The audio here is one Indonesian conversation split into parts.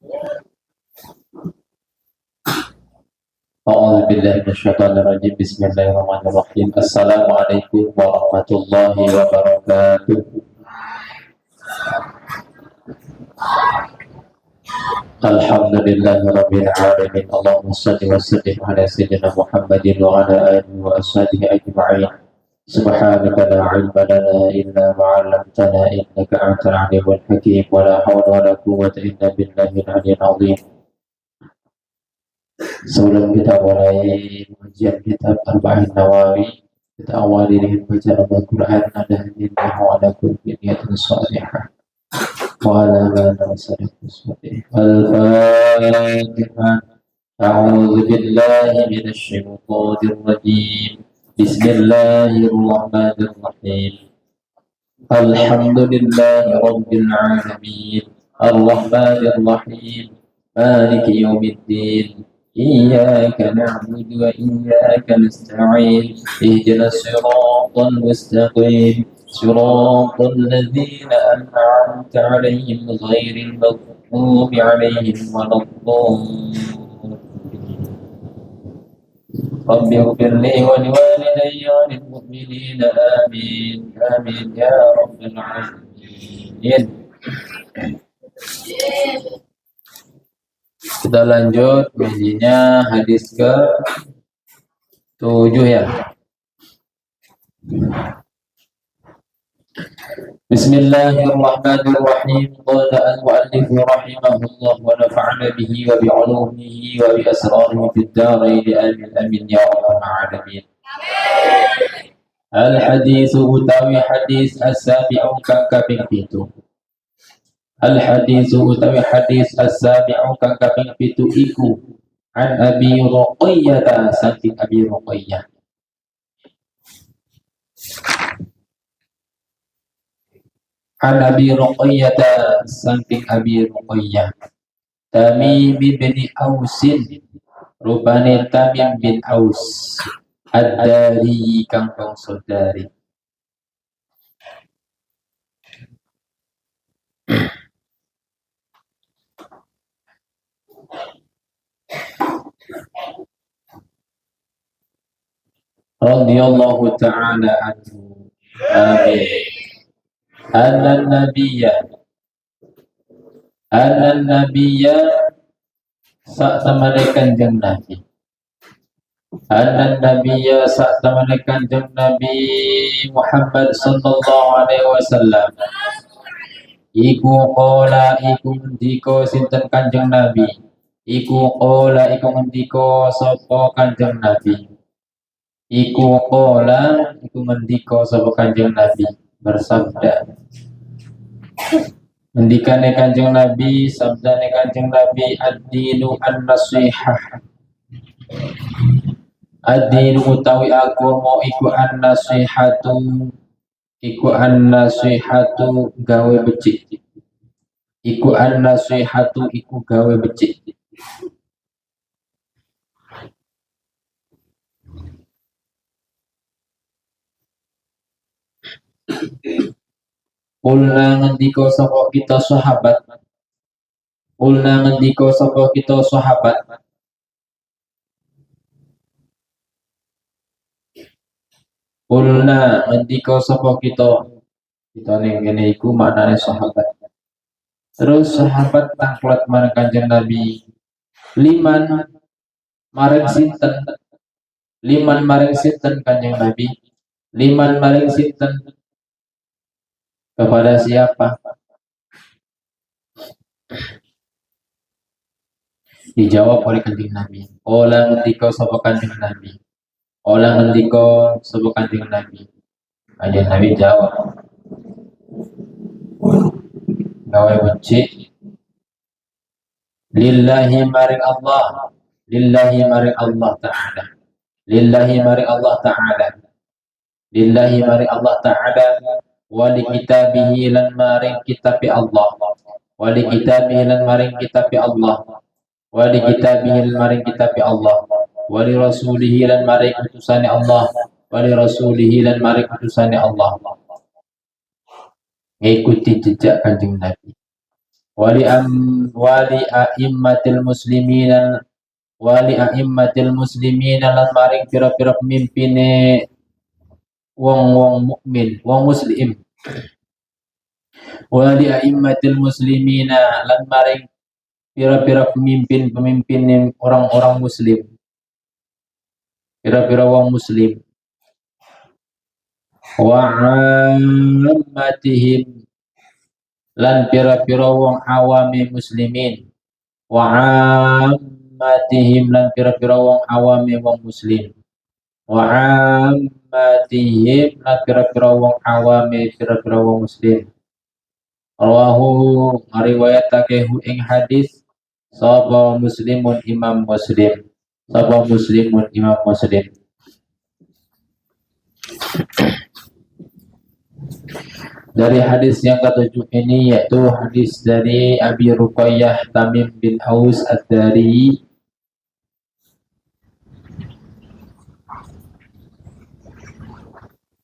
أعوذ بالله من الشيطان الرجيم. بسم الله الرحمن الرحيم. السلام عليكم ورحمة الله وبركاته. الحمد لله رب العالمين. اللهم صل وسلم على سيدنا محمد وعلى آله وأصحابه أجمعين. سبحانك لا علم لنا إلا ما علمتنا إنك أنت العليم الحكيم. ولا حول ولا قوة إلا بالله العلي العظيم. Sebelum kita mulai ujian kitab Arba'in Nawawi, kita awali dengan bacaan Al-Quran. Ada hadinah wa ala kulli niyatin salihah wa ala ma sadaqu salih. Al-Fatihah. A'udzu billahi minasy syaithanir rajim. Bismillahirrahmanirrahim. Alhamdulillahi rabbil alamin. Ar-Rahmanir Rahim. Maliki yaumiddin. إياك نعبد وإياك نستعين اهدنا الصراط المستقيم صراط الذين أنعمت عليهم غير المغضوب عليهم ولا الضالين. رب اغفر لي ولوالدي وللمؤمنين آمين آمين يا رب العالمين. Kita lanjut ngajinya hadis ke 7 ya. Bismillahirrahmanirrahim. Qala al-mu'allif rahimahullah wa nafa'ana bihi wa bi'ulumihi wa bi asrarihi fid darain amin amin ya rabbal alamin. Al-hadis utawi hadis as-sabi'u kang kaping 7. Al-hadis utawi hadis as-sabi'u kang kaping 7 iku an Abi Ruqayyah saking Abi Ruqayyah. An Abi Ruqayyah saking Abi Ruqayyah. Tamim bin Ausin, rupane Tamim bin Aus ad-Dari kang bangsa Dari. Radhiyallahu ta'ala anhu. Amin. Anna nabiyya sak temane kanjeng Nabi. Anna nabiyya sak temane kanjeng Nabi Muhammad sallallahu alaihi wasallam. Iku qala iku ngendika sinten kanjeng Nabi. Iku qala iku ngendika sapa kanjeng Nabi. Iku qala iku ngendika sapa kanjeng Nabi bersabda. Ngendikane kanjeng Nabi, sabdane kanjeng Nabi, ad-dinu an-nasihah. Ad-dinu utawi agama iku an-nasihatu. Iku an-nasihatu gawe becik. Iku an-nasihatu iku gawe becik. Ulna ngendika sapa kita sahabat. Ulna ngendika sapa kita sahabat. Ulna ngendika sapa kita. Kita ning kene iku maknane sahabat. Terus sahabat tangklet marang kanjeng Nabi. Liman maring sinten? Liman maring sinten kanjeng Nabi? Liman maring sinten? Kepada siapa? Dijawab oleh kanjeng Nabi. Ola ngendika sapa kanjeng Nabi. Ola ngendika sapa kanjeng Nabi. Kanjeng Nabi jawab. Gawe becik. Lillahi maring Allah. Lillahi maring Allah Ta'ala. Lillahi maring Allah Ta'ala. Lillahi maring Allah Ta'ala. Wali kitabihi lan maring kitabi Allah. Wali kitabihi lan maring kitabi Allah. Wali kitabihi lan maring kitabi Allah. Wali rasulihi lan maring utusane Allah. Wali rasulihi lan maring utusane Allah. Ngikuti jejak kanjeng Nabi. wali a'immatil muslimina lan maring pira-pira pemimpine wong mukmin, wong muslim. Wali a'immatil muslimina lan maring pira-pira pemimpin orang-orang muslim, pira-pira wong muslim. Wa 'ammatihim lan pira-pira wong awami muslimin. Wa 'ammatihim lan pira-pira wong awami wong muslim. Wa 'ammatihim lan pira-pira wong awami pira-pira wong muslim. Rawahu ngariwayatake ing hadis sapa muslimun imam muslim. Sapa muslimun imam muslim. Dari hadis yang ketujuh ini yaitu hadis dari Abi Ruqayyah Tamim bin Aus Ad-Dari.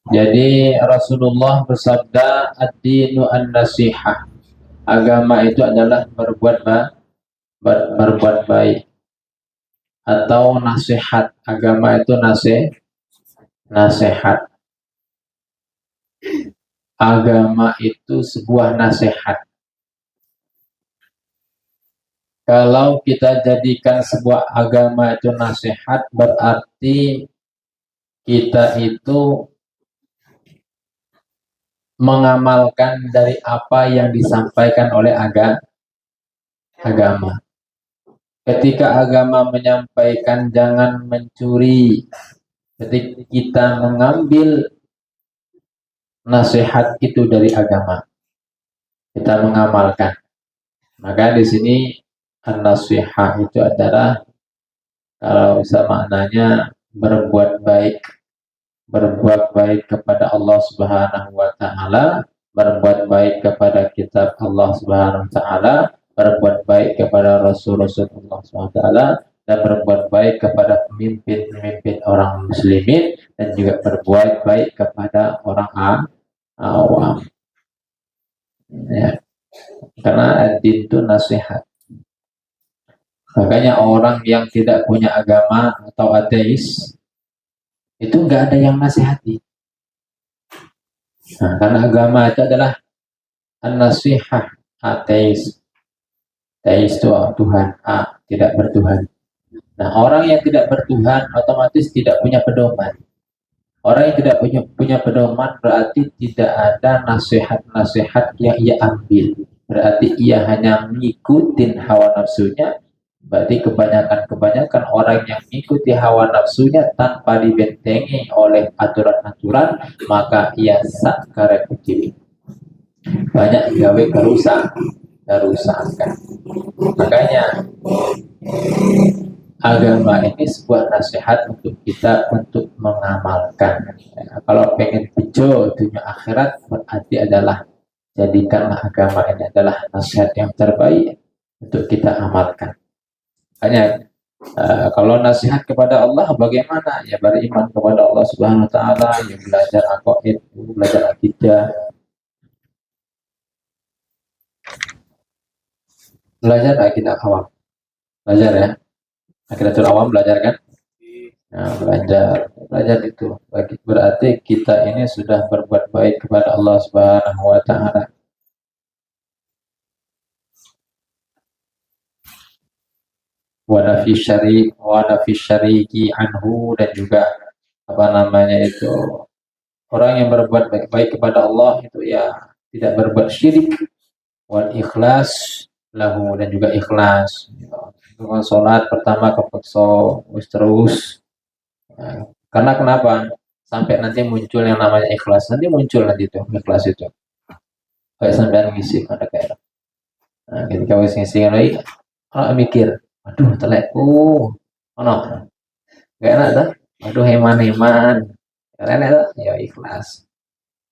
Jadi Rasulullah bersabda, ad-dinu an-nasihah. Agama itu adalah berbuat baik atau nasihat. Agama itu nasihat. Agama itu sebuah nasihat. Kalau kita jadikan sebuah agama itu nasihat, berarti kita itu mengamalkan dari apa yang disampaikan oleh agama. Ketika agama menyampaikan jangan mencuri, ketika kita mengambil nasihat itu dari agama, kita mengamalkan. Maka di sini an-nasihah itu adalah, kalau bisa maknanya, berbuat baik kepada Allah Subhanahu wa taala, berbuat baik kepada kitab Allah Subhanahu wa taala, berbuat baik kepada Rasul-Rasul Allah Subhanahu wa taala, dan berbuat baik kepada pemimpin orang muslimin, dan juga berbuat baik kepada orang awam. Ya. Karena ad-din itu nasihat. Makanya orang yang tidak punya agama atau ateis itu nggak ada yang nasihati. Nah, karena agama itu adalah an-nasihah. Ateis itu Tuhan tidak bertuhan. Nah, orang yang tidak bertuhan otomatis tidak punya pedoman. Orang yang tidak punya pedoman berarti tidak ada nasihat-nasihat yang ia ambil. Berarti ia hanya mengikuti hawa nafsunya. Berarti kebanyakan orang yang mengikuti hawa nafsunya tanpa dibentengi oleh aturan-aturan, maka ia sak karep dewe. Banyak gawe kerusakan. Makanya agama ini sebuah nasihat untuk kita untuk mengamalkan. Kalau pengen bejo dunia akhirat, berarti adalah jadikanlah agama ini adalah nasihat yang terbaik untuk kita amalkan. Hanya kalau nasihat kepada Allah bagaimana? Ya beriman kepada Allah Subhanahu wa taala, ya belajar aqaid, belajar akidah. Belajar akidah awam. Belajar ya. Akidatul awam belajar kan? Nah, belajar itu berarti kita ini sudah berbuat baik kepada Allah Subhanahu wa taala. Wa nafi syariki anhu, dan juga itu orang yang berbuat baik kepada Allah itu ya tidak berbuat syirik, wal ikhlas lahu, dan juga ikhlas. Dengan sholat pertama kepeksa terus. Nah, karena kenapa? Sampai nanti muncul yang namanya ikhlas. Nanti muncul itu ikhlas itu. Kayak sampean ngisi pada kayak. Nah, ketika wis ngisi lagi, orang mikir, aduh telekku, gak enak dah. Aduh heman. Enak dah, ya ikhlas.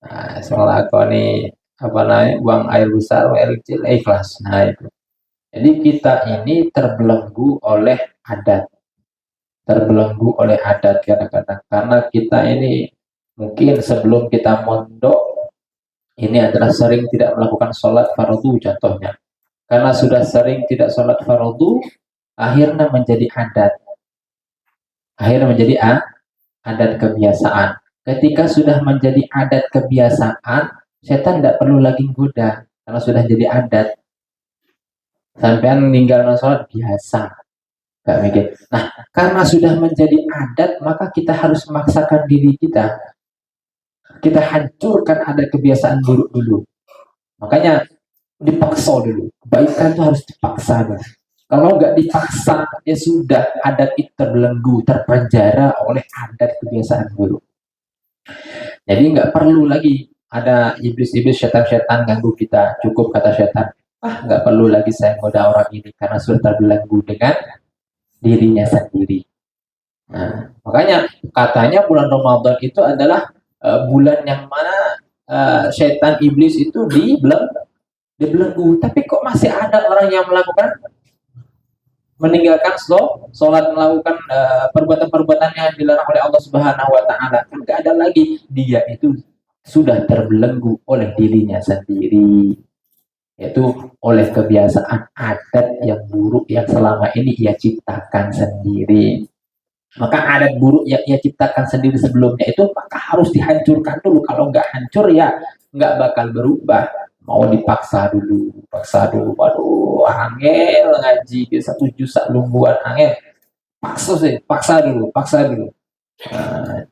Nah, soal aku nih buang air besar, air kecil, ikhlas. Nah itu. Jadi kita ini terbelenggu oleh adat. Kadang-kadang. Karena kita ini mungkin sebelum kita mondok, ini adalah sering tidak melakukan sholat fardu contohnya. karena sudah sering tidak sholat fardu, akhirnya menjadi adat. Akhirnya menjadi adat kebiasaan. Ketika sudah menjadi adat kebiasaan, setan tidak perlu lagi goda karena sudah jadi adat. Sampean meninggal sholat biasa, gak mikir. Nah, karena sudah menjadi adat, maka kita harus memaksakan diri kita. Kita hancurkan adat kebiasaan buruk dulu. Makanya dipaksa dulu. Kebaikan itu harus dipaksa dulu. Kalau nggak dipaksa, ya sudah, adat itu terbelenggu, terpenjara oleh adat kebiasaan buruk. Jadi nggak perlu lagi ada iblis-iblis, setan-setan ganggu kita. Cukup kata setan, nggak perlu lagi saya ngoda orang ini karena sudah terbelenggu dengan dirinya sendiri. Nah, makanya katanya bulan Ramadan itu adalah bulan yang mana setan iblis itu dibelenggu. Tapi kok masih ada orang yang meninggalkan sholat, melakukan perbuatan-perbuatan yang dilarang oleh Allah Subhanahu Wa Taala. Kan nggak ada lagi, dia itu sudah terbelenggu oleh dirinya sendiri, yaitu oleh kebiasaan adat yang buruk yang selama ini ia ciptakan sendiri. Maka adat buruk yang ia ciptakan sendiri sebelumnya itu maka harus dihancurkan dulu. Kalau nggak hancur ya nggak bakal berubah. Mau dipaksa dulu, waduh, angel ngaji ke 1 juz lungguan angel. Paksa dulu. Nah,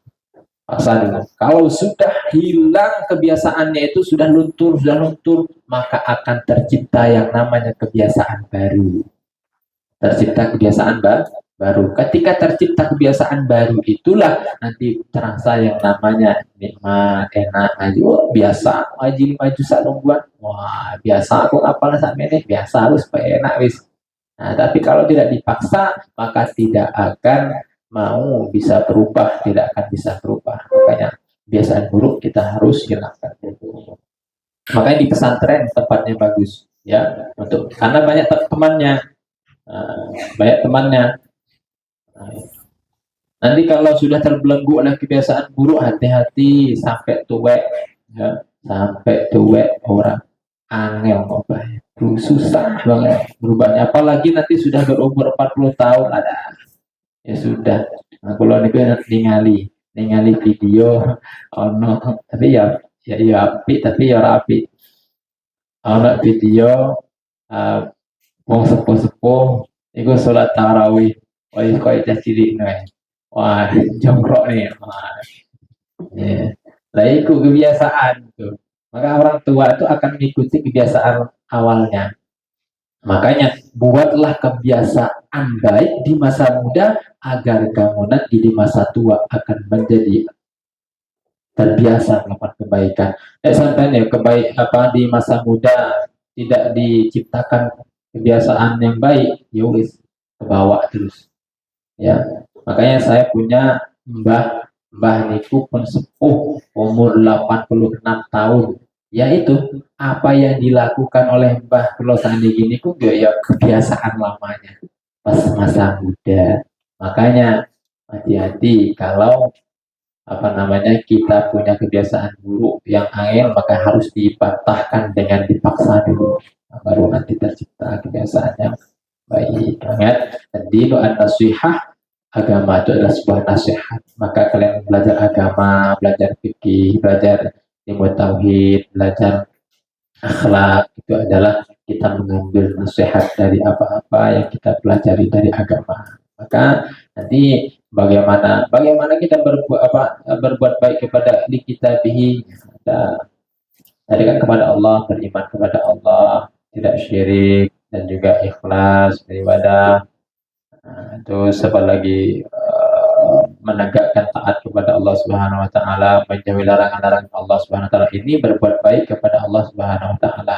paksa dulu. Kalau sudah hilang kebiasaannya itu sudah luntur, maka akan tercipta yang namanya kebiasaan baru. Ketika tercipta kebiasaan baru itulah nanti terasa yang namanya nikmat, enak, biasa ngaji maju salungguan, wah biasa aku apalah sampai ini biasa harus enak wis. Nah, tapi kalau tidak dipaksa maka tidak akan tidak akan bisa berubah. Makanya kebiasaan buruk kita harus hilangkan dulu. Makanya di pesantren tempatnya bagus ya, karena banyak temannya. Nanti kalau sudah terbelenggu oleh kebiasaan buruk, hati-hati sampai tuwek orang angel ngubah. Susah banget berubahnya. Apalagi nanti sudah berumur 40 tahun ada. Ya sudah. Nah, kalau ningali video tapi ya api tapi ya rapi. Video wong sepuh-sepuh iku sholat tarawih. Koi cilik nih. Wah, jongkrok nih. Wah. Ya. Lah itu kebiasaan tuh. Maka orang tua itu akan mengikuti kebiasaan awalnya. Makanya buatlah kebiasaan baik di masa muda agar kamu nanti di masa tua akan menjadi terbiasa melakukan kebaikan. Sampai di masa muda tidak diciptakan kebiasaan yang baik, ya wis kebawa terus. Ya, makanya saya punya mbah niku pun sepuh umur 86 tahun. Yaitu apa yang dilakukan oleh mbah kalau seandainya niku ya kebiasaan lamanya pas masa muda. Makanya hati-hati kalau kita punya kebiasaan buruk yang angel maka harus dipatahkan dengan dipaksa dulu baru nanti tercipta kebiasaan yang baik. Ingat, dinu an-nasihah, agama itu adalah sebuah nasihat. Maka kalian belajar agama, belajar fikih, belajar ilmu tauhid, belajar akhlak, itu adalah kita mengambil nasihat dari apa-apa yang kita pelajari dari agama. Maka nanti bagaimana kita berbuat baik kepada li kita bihi, tadi kan kepada Allah, beriman kepada Allah, tidak syirik dan juga ikhlas beribadah. Terus apa lagi menegakkan taat kepada Allah Subhanahu Wa Taala, menjauhi larangan-larangan Allah Subhanahu Wa Taala. Ini berbuat baik kepada Allah Subhanahu Wa Taala.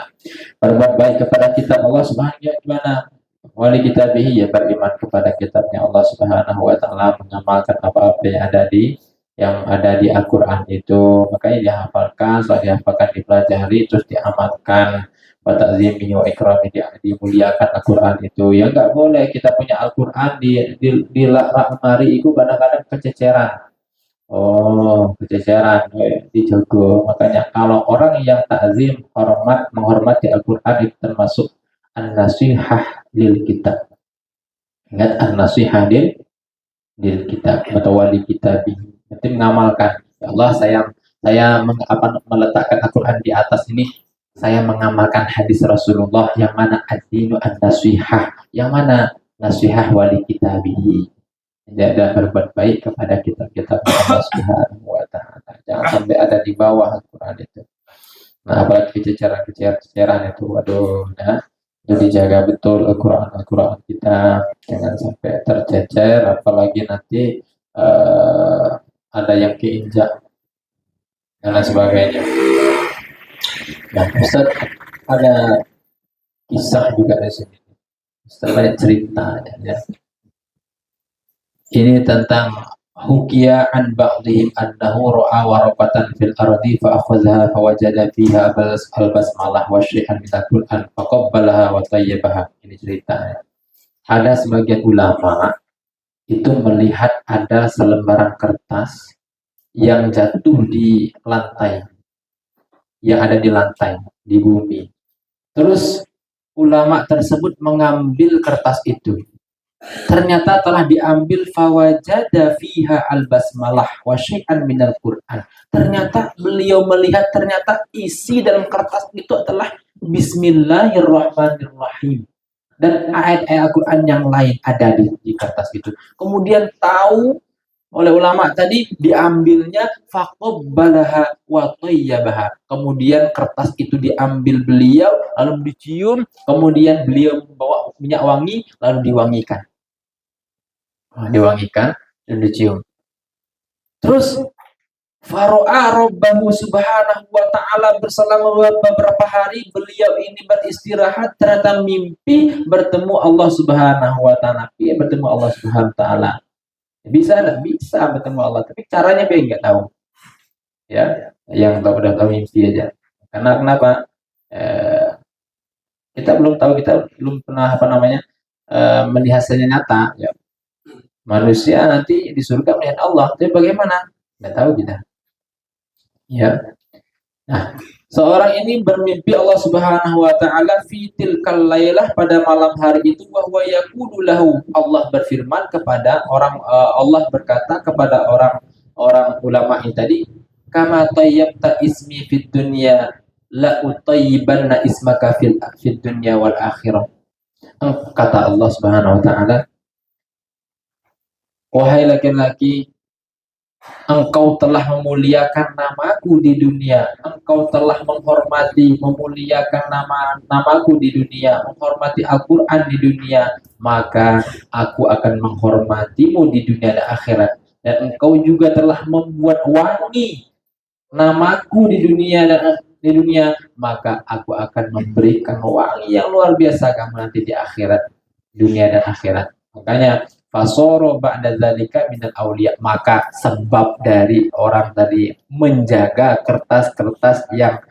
Berbuat baik kepada kitab Allah Subhanahu Wa Taala. Wali kitabihi, ya beriman kepada kitabnya Allah Subhanahu Wa Taala, mengamalkan apa-apa yang ada di Al-Quran itu, makanya dihafalkan, setelah dihafalkan dipelajari, terus diamalkan. Wa ta'zimi wa ikrami, dimuliakan Al-Quran itu. Ya nggak boleh kita punya Al-Quran di lemari itu kadang-kadang kececeran. Kececeran dijago. Makanya kalau orang yang ta'zim, menghormati Al-Quran itu termasuk an-nasihah lil kitab. Ingat an-nasihah lil kitab atau wali kitab. Nanti mengamalkan. Ya Allah, saya meletakkan Al-Quran di atas ini, saya mengamalkan hadis Rasulullah yang mana ad-dinu an-nasihah, yang mana nasihah wali kitabihi, dan berbuat baik kepada kitab-kitab Allah Subhanahu wa taala. Jangan sampai ada di bawah Al-Quran itu. Nah, apalagi kececeran itu, waduh, nah, itu dijaga betul Al-Quran kita, jangan sampai tercecer, apalagi nanti ada yang keinjak dan lain sebagainya. Nah, Ustaz, ada kisah juga di sini. Ustaz banyak cerita ya. Ini tentang hukiya an ba'dihim annahu ra'a waraqatan fil ardi fa akhadhaha fa wajada fiha al-basmalah wa syai'an min al-Qur'an fa qabbalaha wa tayyibaha. Ini ceritanya. Ada sebagian ulama itu melihat ada selembaran kertas yang jatuh di lantai, yang ada di lantai, di bumi. Terus ulama tersebut mengambil kertas itu. Ternyata telah diambil fawajada fiha al-basmalah wa syai'an minal Qur'an. Ternyata beliau melihat ternyata isi dalam kertas itu adalah Bismillahirrahmanirrahim. Dan ayat-ayat Al-Quran yang lain ada di kertas itu. Kemudian tahu oleh ulama tadi diambilnya faqabbalaha wa tayyabaha. Kemudian kertas itu diambil beliau lalu dicium, kemudian beliau membawa minyak wangi lalu diwangikan. Diwangikan dan dicium. Terus faro'a rabbahu subhanahu wa ta'ala berselama beberapa hari beliau ini beristirahat, ternyata mimpi bertemu Allah subhanahu wa ta'ala. Bertemu Allah subhanahu wa ta'ala. Bisa nggak? Bisa bertemu Allah, tapi caranya dia nggak tahu. Ya, yang udah tahu mimpi aja. Karena kenapa? Kita belum tahu, kita belum pernah melihat hasilnya nyata. Ya. Manusia nanti di surga melihat Allah, tapi bagaimana? Nggak tahu kita. Ya. Nah, seorang ini bermimpi Allah Subhanahu wa taala fi tilkal lailah, pada malam hari itu, wa huwa yaqulu lahu, Allah berfirman kepada Allah berkata kepada orang ulama ini tadi, kama tayyabta ismi fid dunya la utayyibanna ismaka fid dunya wal akhirah. Kata Allah Subhanahu wa taala, wahai laki-laki, engkau telah memuliakan namaku di dunia, engkau telah memuliakan namaku di dunia, menghormati Al-Quran di dunia, maka aku akan menghormatimu di dunia dan akhirat. Dan engkau juga telah membuat wangi namaku di dunia, maka aku akan memberikan wangi yang luar biasa kamu nanti di akhirat, dunia dan akhirat. Makanya fasoro ba'da zalika minal auliya, maka sebab dari orang tadi menjaga kertas-kertas yang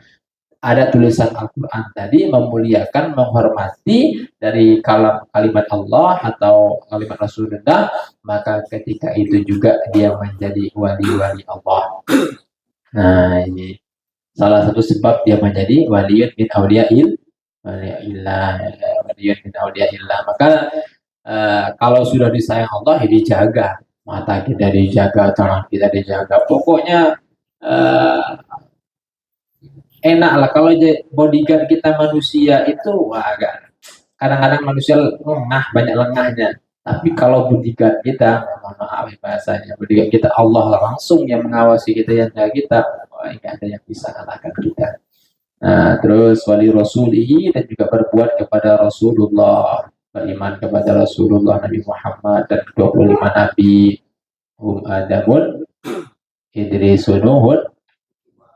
ada tulisan Al-Quran tadi, memuliakan, menghormati dari kalimat Allah atau kalimat Rasulullah, maka ketika itu juga dia menjadi wali-wali Allah. Nah, ini salah satu sebab dia menjadi waliyun min auliyaillah. Maka kalau sudah disayang Allah, ya dijaga, mata kita dijaga, tangan kita dijaga, pokoknya enak lah. Kalau bodyguard kita manusia itu agak kadang-kadang manusia banyak lengahnya, tapi kalau bodyguard kita, mohon maaf bahasanya, bodyguard kita Allah langsung yang mengawasi kita, yang jaga kita, nggak ada yang bisa kalahkan kita. Nah, terus wali rasulihi, dan juga berbuat kepada Rasulullah, beriman kepada Rasulullah Nabi Muhammad dan 25 nabi, Adamun, Idrisun,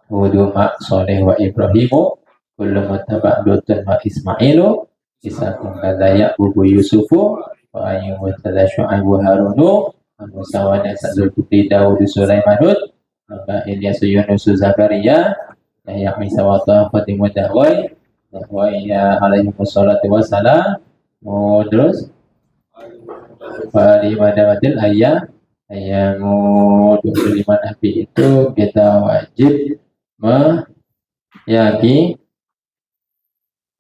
Hudum, Soleh wa Ibrahimu, kullu muttaba' Lutun wa Ismailu, Isakun kadaya bubu Yusufu, wa ayyuhu tada Syu'aibu Harunu, Musa wa Nasa Zulkifli Dawud Sulaimanut, wa Ilyasu Yunusu Zakaria, Yahya Isa wa Fatimu Dawai, wa iya alaihi wassalatu wassalam. Terus pada madawatil ayamu 25 nabi itu kita wajib meyakini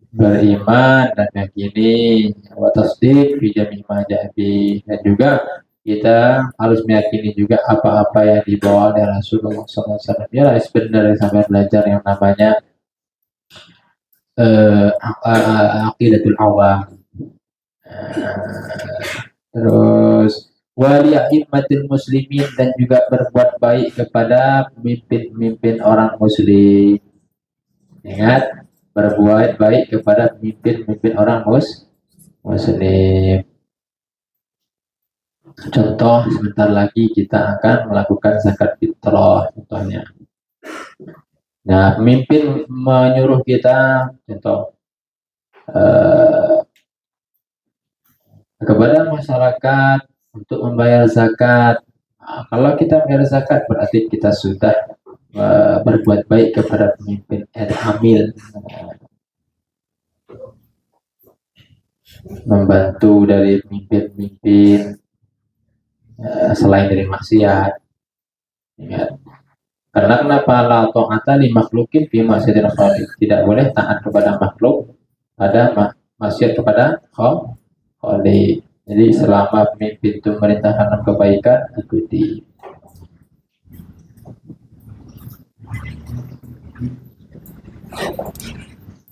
beriman dan meyakini wa tasdiq fi jami' ma ja'i, dan juga kita harus meyakini juga apa-apa yang dibawa oleh Rasulullah SAW. Ya, sebenarnya sampai belajar yang namanya aqidatul awam. Terus wali a'immatil muslimin, dan juga berbuat baik kepada pemimpin-pemimpin orang muslim. Ingat, berbuat baik kepada pemimpin-pemimpin orang muslim. Contoh, sebentar lagi kita akan melakukan zakat fitrah contohnya. Nah, pemimpin menyuruh kita, contoh, kepada masyarakat untuk membayar zakat. Nah, kalau kita membayar zakat berarti kita sudah berbuat baik kepada pemimpin amil, membantu dari pemimpin-pemimpin selain dari maksiat. Ingat. Karena kenapa? La ta'ata li makhlukin fi maksiatir khaliq. Tidak boleh taat kepada makhluk ada maksiat kepada khaliq. Jadi selama pemimpin itu merintahkan kebaikan, ikuti.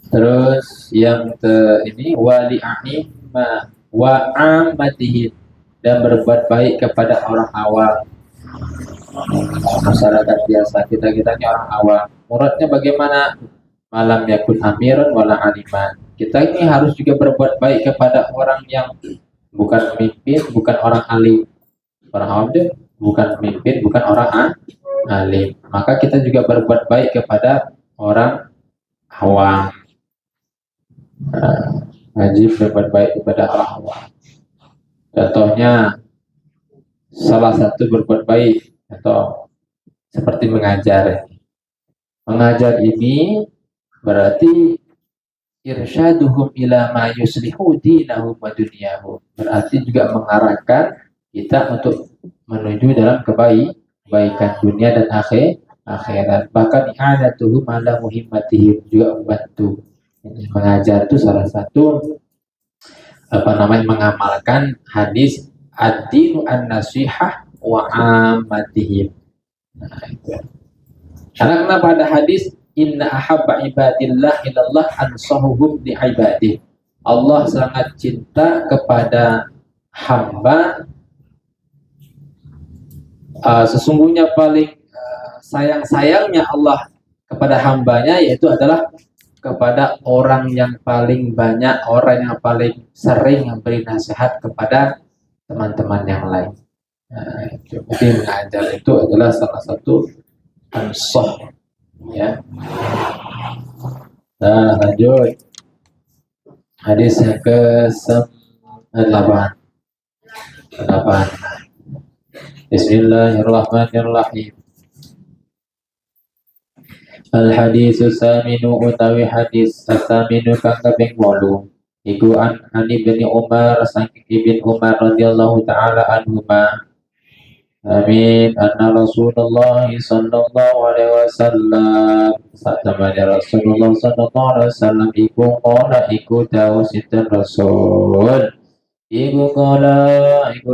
Terus yang ini wali a'imah wa amatihim, dan berbuat baik kepada orang awam, masyarakat biasa, kita ini orang awam. Muradnya bagaimana? Malam yakun amirun wala aliman. Kita ini harus juga berbuat baik kepada orang yang bukan pemimpin, bukan orang alim. Orang awam itu bukan pemimpin, bukan orang alim. Maka kita juga berbuat baik kepada orang awam. Wajib berbuat baik kepada orang awam. Contohnya, salah satu berbuat baik atau seperti mengajar. Mengajar ini berarti irsyaduhum ila ma yuslihu dinahum wa dunyahum. Berarti juga mengarahkan kita untuk menuju dalam kebaikan dunia dan akhirat. Bahkan i'anatuhum ala muhimmatihim, juga membantu. Mengajar itu salah satu mengamalkan hadis ad-dinu an-nasihah wa amatihim. Nah, itu. Karena kenapa ada hadis inna ahabba ibadillah ilallah ansahuhum li ibadih. Allah sangat cinta kepada hamba, sesungguhnya paling sayang-sayangnya Allah kepada hambanya yaitu adalah kepada orang yang paling banyak, orang yang paling sering memberi nasihat kepada teman-teman yang lain. Nah, jadi mengajar itu adalah salah satu ansah, ya. Nah, lanjut hadis yang ke-8. Bismillahirrahmanirrahim. Al-hadisu saminu utawi hadis saminu kang kaping 8 iku an Ibnu Umar saking Ibnu Umar radhiyallahu taala anhuma. Amin. Anna Rasulullah sallallahu alaihi wasallam, satamanya Rasulullah sallallahu alaihi wasallam iku qala iku dawuh sinten Rasul. Iku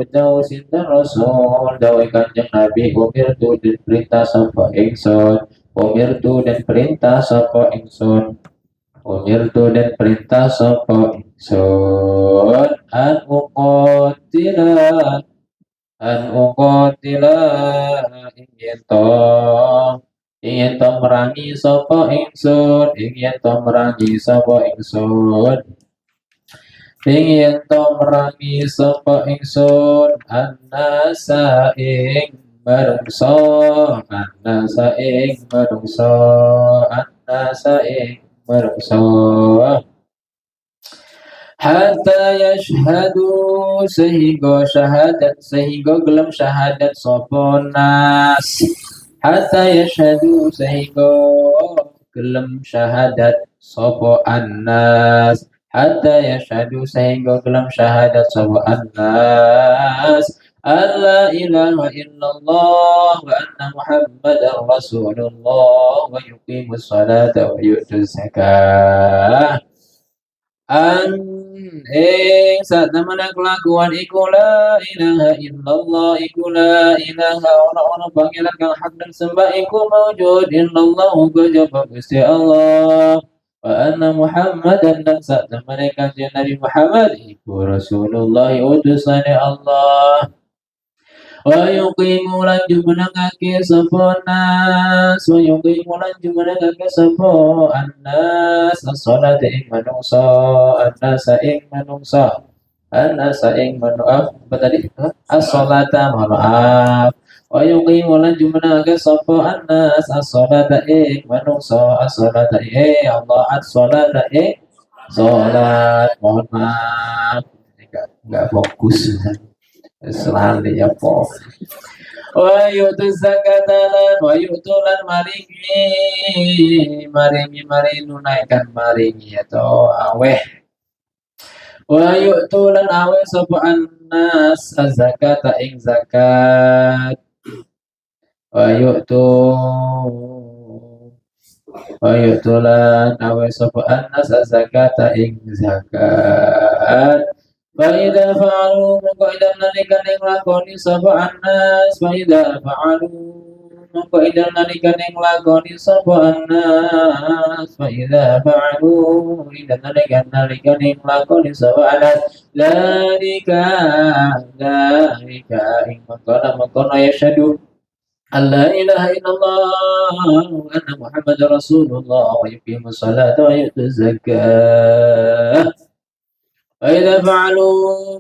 dawuh sinten Rasul, dawuh Kanjeng Nabi, umirtu diperintah sapa ingsun. Umirtu dan perintah sapa ingsun. Umirtu dan perintah sapa ingsun an uqatila ingin to merangi sapa ingsun ingin to merangi sapa annasa ing menungso hatta yashhadu sehingga gelem syahadat sapa nas. Hatta yashhadu sehingga gelem syahadat sapa annas. Hatta yashhadu sehingga gelem syahadat sapa annas alla ilaha illallah wa anna muhammadar rasulullah wa yuqimus salata wa yu'tuz zakah. an saat namanya kelakuan iku la ilaha illallah iku la ilaha orang-orang panggilan kang hak dan sembah iku mawujud illallah kejaba Gusti Allah wa anna Muhammadan dan saat namanya kanjeng Nabi Muhammad iku Rasulullah utusan Allah wa yuqimu lan jumenengake sapa nas wa yuqimu lan jumenengake sapa annas as-salata ing manungsa annas ing manungsa annas ing manuaf apa tadi as-salata maaf wa yuqimu lan jumenengake sapa annas as-salata ing manungsa as-salata Allah as-salata salat mohon maaf enggak fokus selalu ya po wa yutu zakatalan wa yutulan maringi nunaikan maringi atau aweh wa yutulan aweh sapa annas az-zakata ing zakat wa yutu wa yutulan aweh sapa annas az-zakata ing zakat Faida fa'alu mongko idan nalikan yang lakoni sapa annas faida fa'alu mongko idan nalikan yang lakoni sapa annas faida fa'alu idan nalikan yang lakoni sapa annas dalika ing mongko yashadu alla ilaha illallah wa anna muhammadar rasulullah wa yuqimus salata wa yutuz zakah Aida fa'alu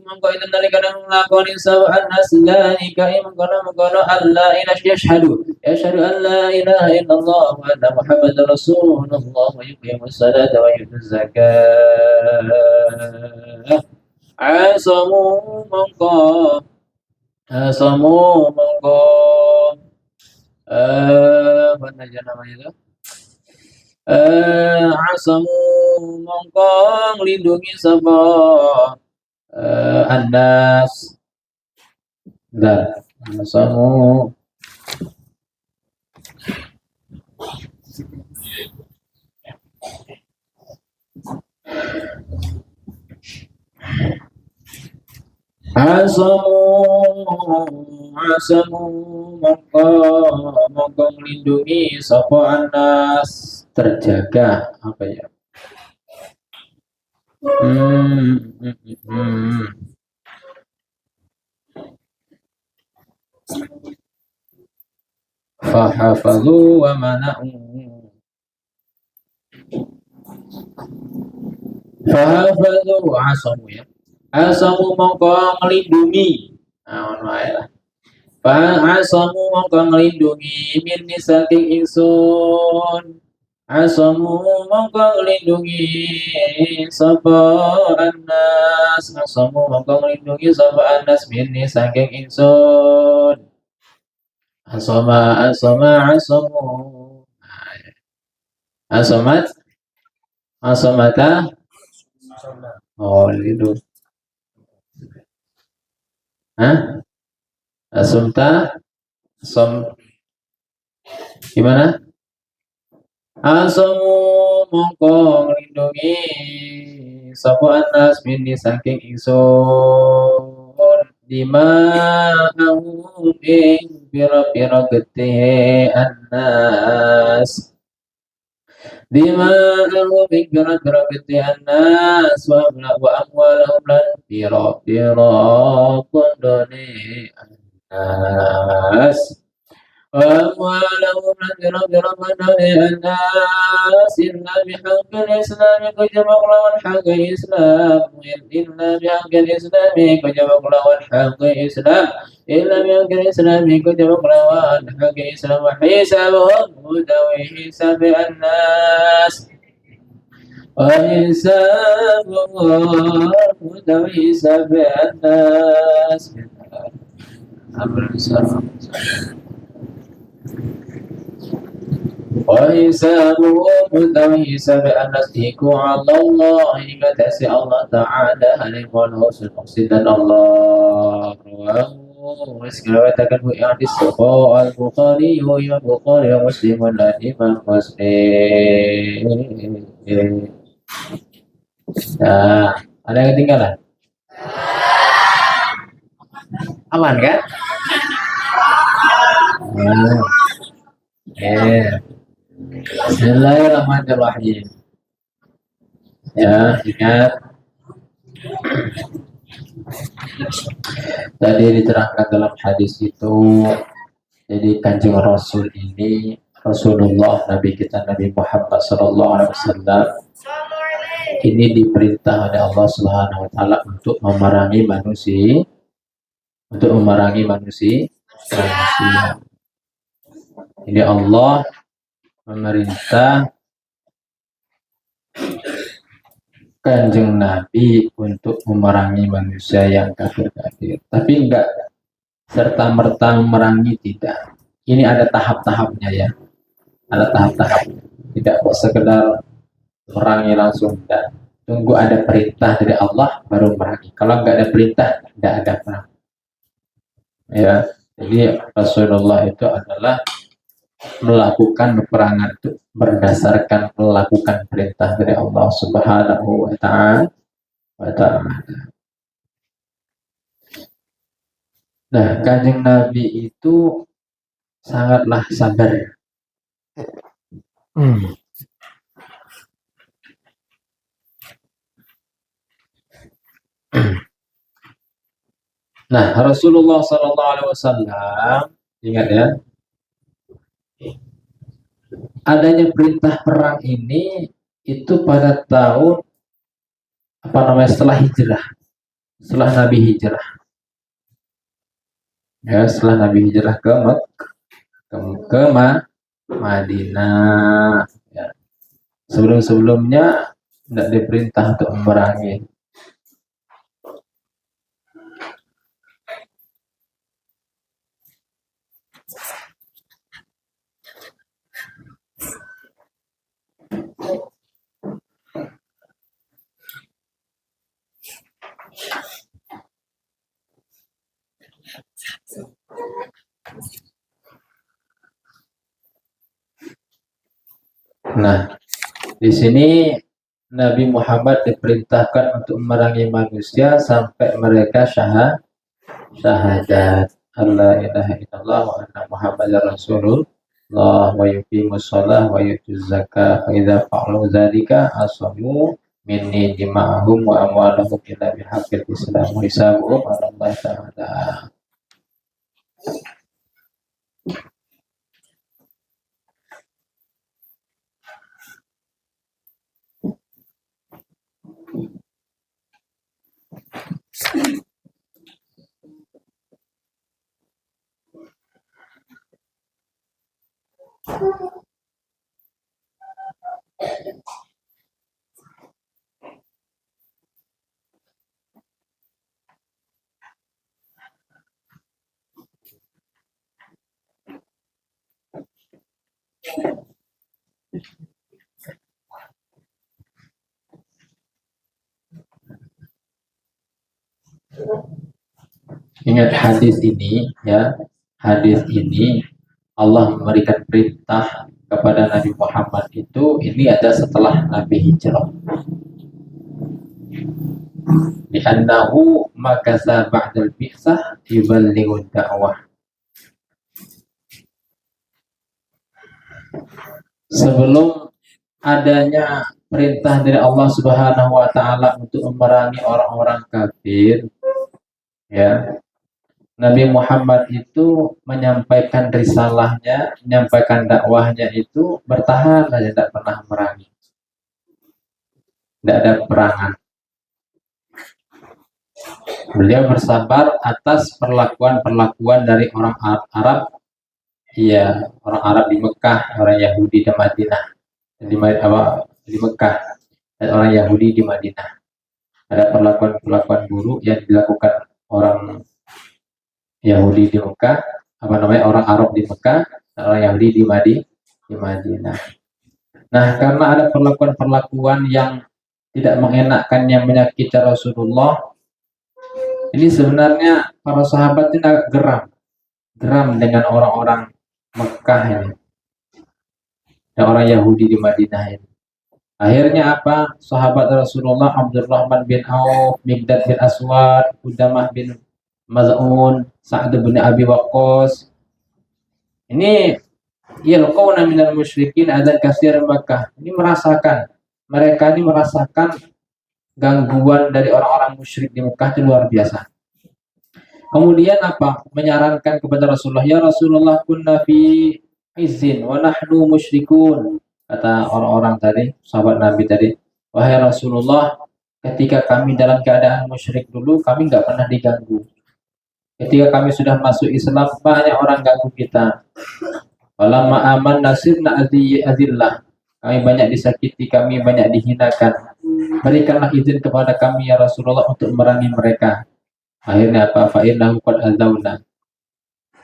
mongko itu nalika nglakoni sapa annas dalika mongko Allah ila yashhadu an la ilaha illallah wa anna muhammadar rasulullah wa yuqimus salata wa yutuz zakah asamu mongko apa namanya itu asamu mongko nglindungi sapa annas asamu mongko nglindungi sapa annas terjaga apa ya fahafadhu wa mana'u fahafadhu asamu ya asamu mongko nglindungi ono ae lah asamu mongko nglindungi minni saking ingsun asamu mongko nglindungi sapa annas asamu mongko nglindungi sapa annas minni saking ingsun asamu asamata oh itu asumta gimana asamu mongko nglindungi sapa annas minni saking ingsun lima ing pira-pira getih annas dima'ahum ing pira-pira getih annas wa amwalahum lan pira-pira kondone annas وأموالهم لنجر من الناس إلا بحق الإسلام كجب والحق الإسلام إلا بحق الإسلام كجب والحق الإسلام إلا بحق الإسلام كجب والحق الإسلام وحسابهم هدى وحساب الناس وحسابهم هدى وحساب الناس أمر السلام وحسابهم وحساب الناس على الله كتسي الله تعالى هل والحسن مقصدا الله وسكرتك الوئام الصفاء البخاري والبخاري ومسلم الإمام مسلم Nah, ada yang ketinggalan? Aman kan? Nah, Bismillahirrahmanirrahim. Ya, ingat tadi diterangkan dalam hadis itu. Jadi Kanjeng Rasul ini Rasulullah Nabi kita Nabi Muhammad Sallallahu Alaihi Wasallam ini diperintah oleh Allah Subhanahu Wa Taala untuk memerangi manusia, manusia. Jadi Allah memerintah Kanjeng Nabi untuk memerangi manusia yang kafir-kafir. Tapi enggak serta merta memerangi, tidak. Ini ada tahap-tahapnya ya. Ada tahap-tahap. Tidak kok sekedar memerangi langsung, dan tunggu ada perintah dari Allah baru memerangi. Kalau enggak ada perintah, tidak ada perang. Ya. Jadi Rasulullah itu adalah melakukan peperangan itu berdasarkan melakukan perintah dari Allah Subhanahu wa Ta'ala. Nah, Kanjeng Nabi itu sangatlah sabar. Nah, Rasulullah Sallallahu Alaihi Wasallam, ingat ya, adanya perintah perang ini itu pada tahun setelah hijrah, setelah Nabi hijrah, ya setelah Nabi hijrah ke Madinah. Ya. Sebelumnya tidak diperintah untuk memerangi. Nah, di sini Nabi Muhammad diperintahkan untuk memerangi manusia sampai mereka syahadat Allah ilaha illallah wa anna Muhammadar Rasulullah wa yuqimus shalah wa yutuz zakah wa idza fa'alu dzalika asamu minni dima'ahum wa amwalahum illa bihaqqil Islam wa hisabuhum 'ala Allah ta'ala. Ingat hadis ini ya, hadis ini Allah memberikan perintah kepada Nabi Muhammad itu, ini ada setelah Nabi hijrah. Li'annahu makasa ba'dal bi'sah yuballighud da'wah. Sebelum adanya perintah dari Allah Subhanahu wa Ta'ala untuk memerangi orang-orang kafir, ya, Nabi Muhammad itu menyampaikan risalahnya, menyampaikan dakwahnya itu bertahan saja, tidak pernah memerangi, tidak ada peperangan. Beliau bersabar atas perlakuan dari orang Arab, ya orang Arab di Mekah, orang Yahudi di Madinah, di Mekah, dan orang Yahudi di Madinah. Ada perlakuan buruk yang dilakukan orang Yahudi di Mekah, orang Arab di Mekah, dan orang Yahudi di Madinah. Nah, karena ada perlakuan yang tidak mengenakan, yang menyakiti Rasulullah, ini sebenarnya para sahabat ini agak geram dengan orang-orang Mekah ini dan orang Yahudi di Madinah ini. Akhirnya apa? Sahabat Rasulullah Abdurrahman bin Auf, Migdad bin Aswad, Udamah bin Maz'un, Sa'd bin Abi Waqqas. Ini yalqawna minal musyrikin adzan katsir Makkah. Ini mereka ini merasakan gangguan dari orang-orang musyrik di Mekah itu luar biasa. Kemudian apa? Menyarankan kepada Rasulullah, ya Rasulullah kunna fi izin wa nahnu musyrikun. Kata orang-orang tadi, sahabat Nabi tadi, wahai Rasulullah, ketika kami dalam keadaan musyrik dulu, kami nggak pernah diganggu. Ketika kami sudah masuk Islam, banyak orang ganggu kita. Walamma aman nasirna azillah. Kami banyak disakiti, kami banyak dihinakan. Berikanlah izin kepada kami ya Rasulullah untuk merangi mereka. Akhirnya apa? Fa'innahu qad azawna.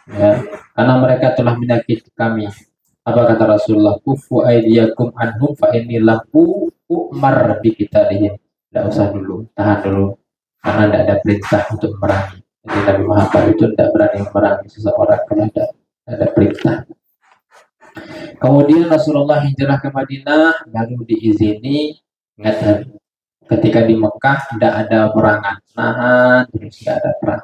Ya, karena mereka telah menyakiti kami. Apa kata Rasulullah? Kufu aidiyakum anhum fa inni lahu umar bi qitalihim. Tidak usah dulu, tahan dulu. Karena tidak ada perintah untuk memerangi. Jadi Nabi Muhammad itu tidak berani memerangi seseorang kalau ada perintah. Kemudian Rasulullah hijrah ke Madinah, baru diizini. Ingat, ketika di Mekah tidak ada perangan, nahan terus, tidak ada perang,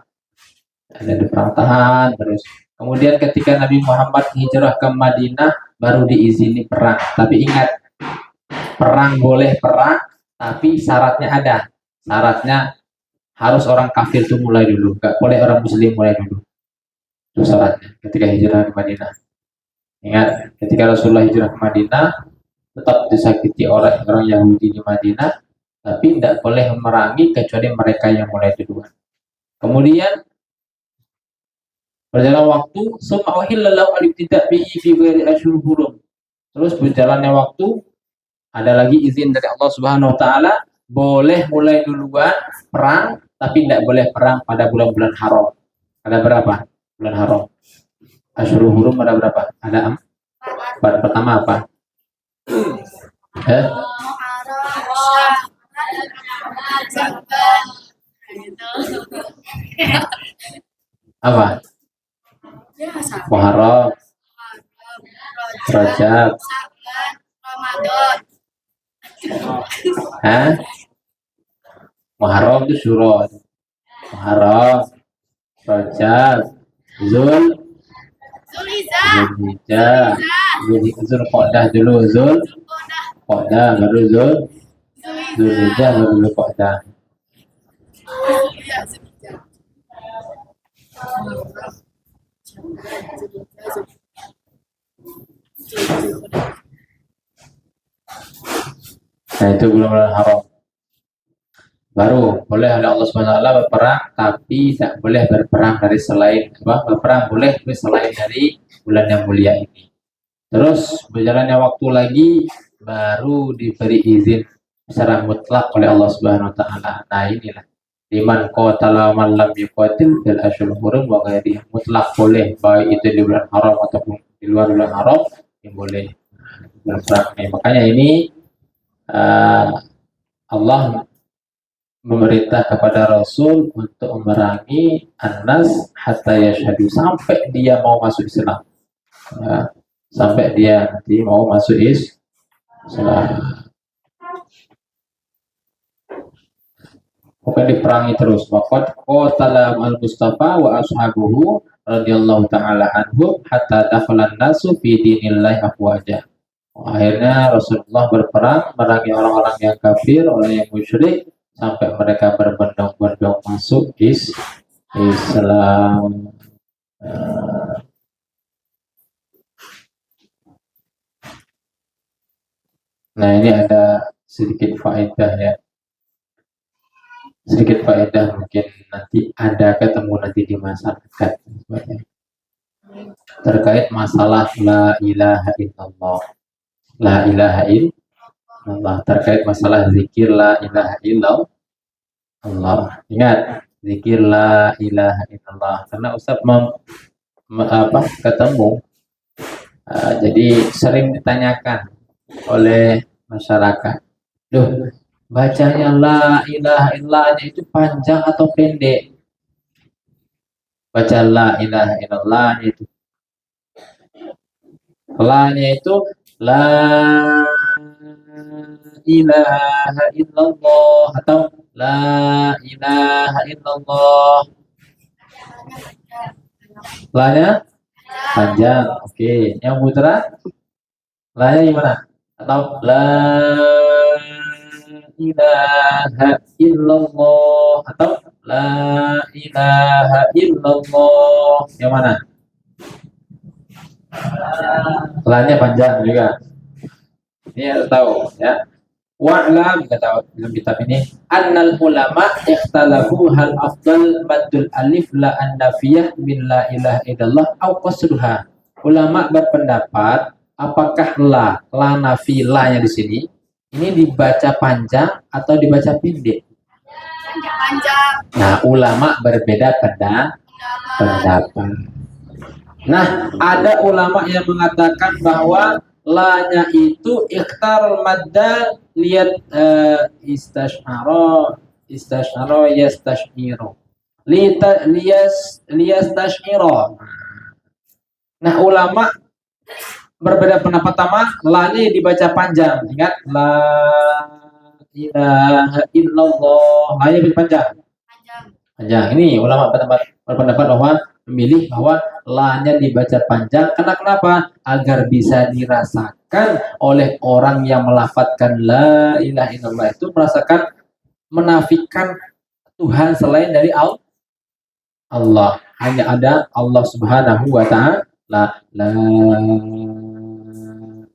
ada perang tahan terus. Kemudian ketika Nabi Muhammad hijrah ke Madinah, baru diizini perang. Tapi ingat, perang boleh perang, tapi syaratnya ada. Syaratnya harus orang kafir itu mulai dulu, nggak boleh orang muslim mulai dulu. Itu syaratnya ketika hijrah ke Madinah. Ingat, ketika Rasulullah hijrah ke Madinah, tetap disakiti orang-orang Yahudi di Madinah, tapi tidak boleh memerangi kecuali mereka yang mulai duluan. Kemudian berjalan waktu, terus berjalannya waktu, ada lagi izin dari Allah Subhanahu Wa Taala, boleh mulai duluan perang, tapi tidak boleh perang pada bulan-bulan haram. Ada berapa bulan haram? Asyurul Hurum ada berapa? Ada empat. Pertama apa? Apa? Muharram, Rajab, Muharram itu Syuro, Muharram, Rajab, Zulhijjah, Zulqa'dah dulu, Zulqa'dah baru Zulhijjah baru Zulqa'dah. Nah itu bulan-bulan haram. Baru boleh oleh Allah SWT berperang, tapi tidak boleh berperang dari selain berperang boleh tapi selain dari bulan yang mulia ini. Terus berjalannya waktu lagi, baru diberi izin secara mutlak oleh Allah Subhanahu Wa Taala. Nah inilah liman qatala man lam yuqatil fil ashhuril hurum wa ghairihi, mutlak boleh, baik itu di bulan haram ataupun di luar bulan haram yang boleh berperang. Makanya ini Allah memerintah kepada Rasul untuk memerangi Anas hatta yashhadu, sampai dia mau masuk Islam. Ya, sampai dia nanti mau masuk Islam. Bukan diperangi terus. Waqad qatala al-Mustafa wa ashabuhu radhiyallahu taala anhum hatta dakhalan nasu fi dinillahi afwaja. Akhirnya Rasulullah berperang memerangi orang-orang yang kafir, orang yang musyrik, sampai mereka berbondong-bondong masuk Islam. Nah ini ada sedikit faedah ya. Sedikit faedah, mungkin nanti ada ketemu nanti di masa dekat terkait masalah la ilaha illallah. La ilaha illallah, terkait masalah zikir la ilaha illallah. Ingat, zikir la ilaha illallah, karena Ustaz ketemu, jadi sering ditanyakan oleh masyarakat, loh, bacanya la ilaha illallahnya itu panjang atau pendek? Baca la ilaha illallahnya itu, la-nya itu la ilaha illallah atau la ilaha illallah. La-nya panjang. Oke, yang putra la-nya gimana? Atau la ilaha illallah atau la ilaha illallah. Yang mana? La-nya panjang juga. Ini harus tahu ya. Wa'lam kata dalam kitab ini annal ulama ikhtalafu hal afdal maddul alif la annafiyah min la ilaha illallah au qasruha. Ulama berpendapat apakah la nafi la-nya di sini ini dibaca panjang atau dibaca pendek? Panjang. Nah, ulama berbeda pendapat. Nah, ada ulama yang mengatakan bahwa la-nya itu ikhtar madda liat istash'ara yastash'iru liyastash'ira. Nah, ulama berbeda pendapat sama la-nya dibaca panjang. Ingat la ilaha illallah, la-nya panjang. Panjang. Ini ulama berpendapat bahwa memilih bahwa la-nya dibaca panjang karena kenapa? Agar bisa dirasakan oleh orang yang melafadzkan la ilaha illallah itu merasakan menafikan Tuhan selain dari Allah. Hanya ada Allah Subhanahu wa taala. La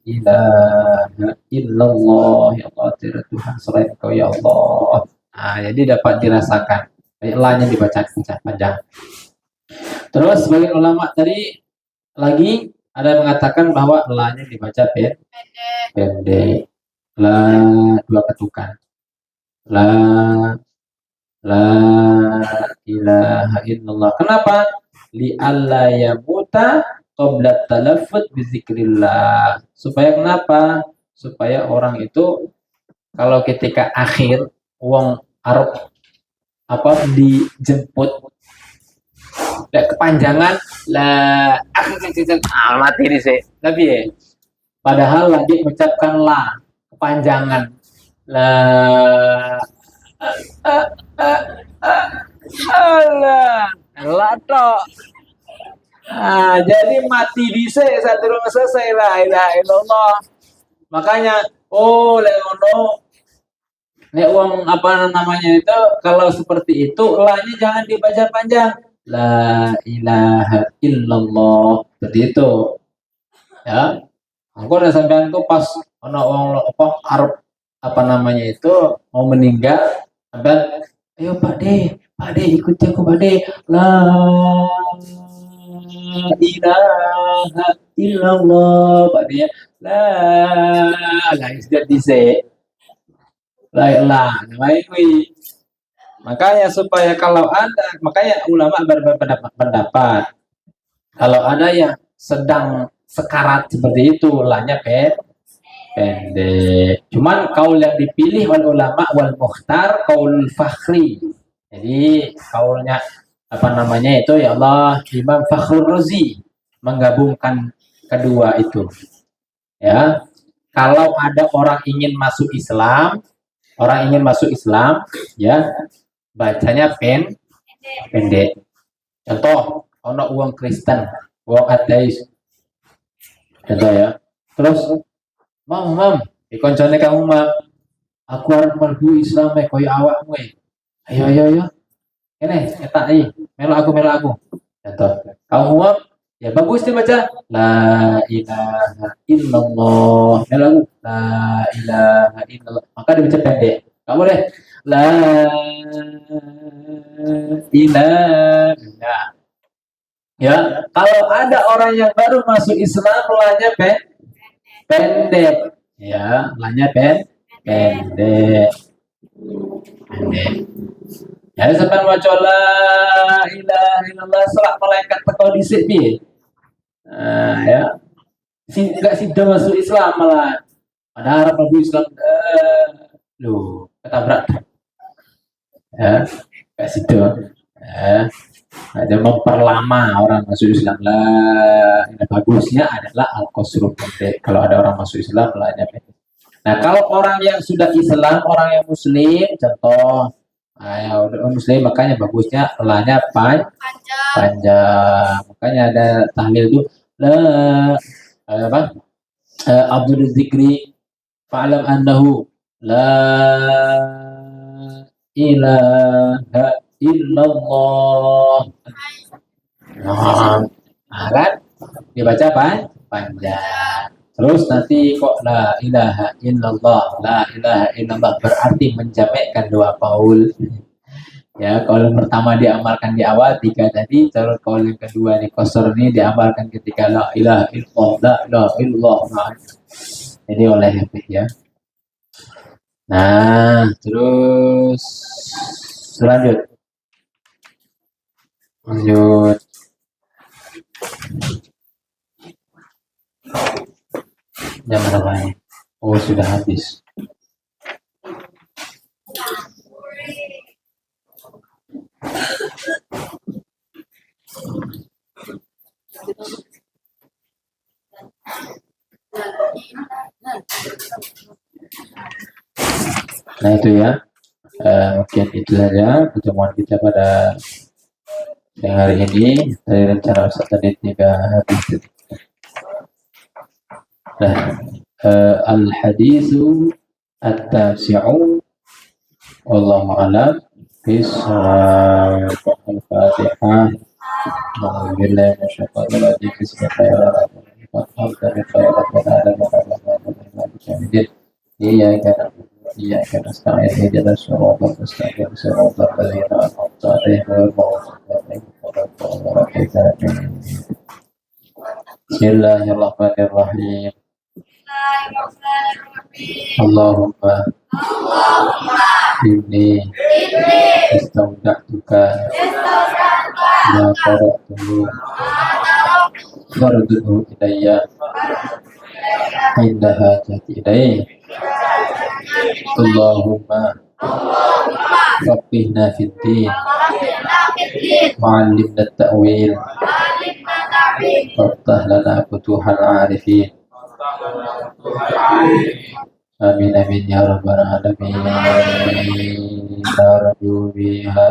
ilaha illallah, ya Allah, tidak Tuhan selain Engkau ya Allah. Nah, jadi dapat dirasakan. La-nya dibaca panjang. Terus sebagian ulama tadi lagi ada yang mengatakan bahwa la-nya dibaca pendek. La dua ketukan. La ilaha illallah. Kenapa? Li alla yamuta qabla talaffuz bi zikrillah. Supaya kenapa? Supaya orang itu kalau ketika akhir wong arep dijemput kepanjangan la mati ini sih tapi ya padahal lagi mengucapkan la kepanjangan la la tok. Jadi mati dise satu rumah selesai la ilaha illallah. Makanya leono nek wong namanya itu kalau seperti itu la-nya jangan dibaca panjang. La ilaha illallah. Seperti itu. Ya. Aku udah sampean tuh pas ana wong arep itu mau meninggal, sampean ayo Pak De ikut aku Pak De. La ilaha illallah. Pak De la sudah dise. Makanya supaya kalau ada, makanya ulama berpendapat kalau ada yang sedang sekarat seperti itu la-nya pendek. Cuman kaul yang dipilih oleh ulama wal mukhtar kaul fakhri. Jadi kaulnya itu ya Allah Imam Fakhrur Razi menggabungkan kedua itu. Ya. Kalau ada orang ingin masuk Islam ya bacanya pendek. Contoh ono uang Kristen, uang ateis. Contoh ya. Terus mam dikoncone kamu mam aku arep mlebu Islam koyo awakmu. Ayo. Kene eta melu aku. Contoh. Kamu mam ya bagus dibaca la ilaha illallah. Melu la ilaha illallah. Maka dibaca pendek. Enggak boleh la ilaha. Ya, kalau ada orang yang baru masuk Islam la-nya pendek. Ya, la-nya pendek. Ya, sampai maca la ilaha illallah selak malaikat teko dhisik piye? Ya. Enggak sida masuk Islam malah. Padahal harap masuk Islam ketabrak. Ya, enggak sida. Ya. Ada memperlama orang masuk Islam lah. Bagusnya adalah al-qasru pendek. Kalau ada orang masuk Islam lah pendek. Nah, kalau orang yang sudah Islam, orang yang Muslim, contoh, ya udah Muslim, makanya bagusnya lanya Panjang. panjang. Makanya ada tahlil itu la apa? Abdul Zikri fa'lam annahu la ilaha illallah. Nah, kan dibaca panjang. Terus nanti kok la ilaha illallah, la ilaha illallah berarti menjamakkan dua qaul. Ya, qaul pertama diamalkan di awal tiga tadi, terus qaul yang kedua nih qasar ini diamalkan ketika la ilaha illallah, la ilaha illallah. Nah, ini oleh Habib ya. Nah, terus lanjut. Jam berapa ini? Oh, sudah habis. Nah itu ya, mungkin itu saja pertemuan kita pada siang hari ini. Dari rencana Ustaz tadi 3 hadis. Nah, al-haditsu at-tasi'u wallahu a'lam bishawab. Al-Fatihah. Alhamdulillah masyaallah di bismillahirrahmanirrahim. Iyyaka na'budu wa iyyaka nasta'in ihdinas siratal mustaqim siratal ladzina an'amta 'alaihim ghairil maghdubi 'alaihim waladdallin. Bismillahirrahmanirrahim. Allahumma inni istaudattuka ma qara'tuhu farduhu ilayya inda hajati ilayhi. Allahumma faqihna fid din wa'allimna at-ta'wil waftah lana futuhal arifin. Amin amin ya rabbal alamin. Narju biha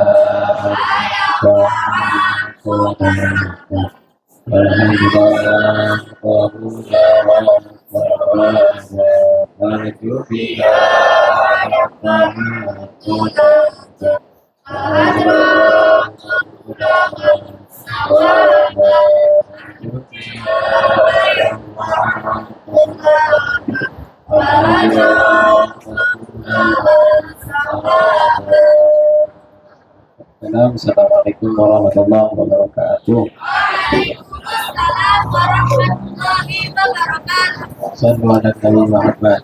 Assalamualaikum warahmatullahi wabarakatuh. Waalaikumsalam warahmatullahi wabarakatuh. Sallu ala Nabi Muhammad.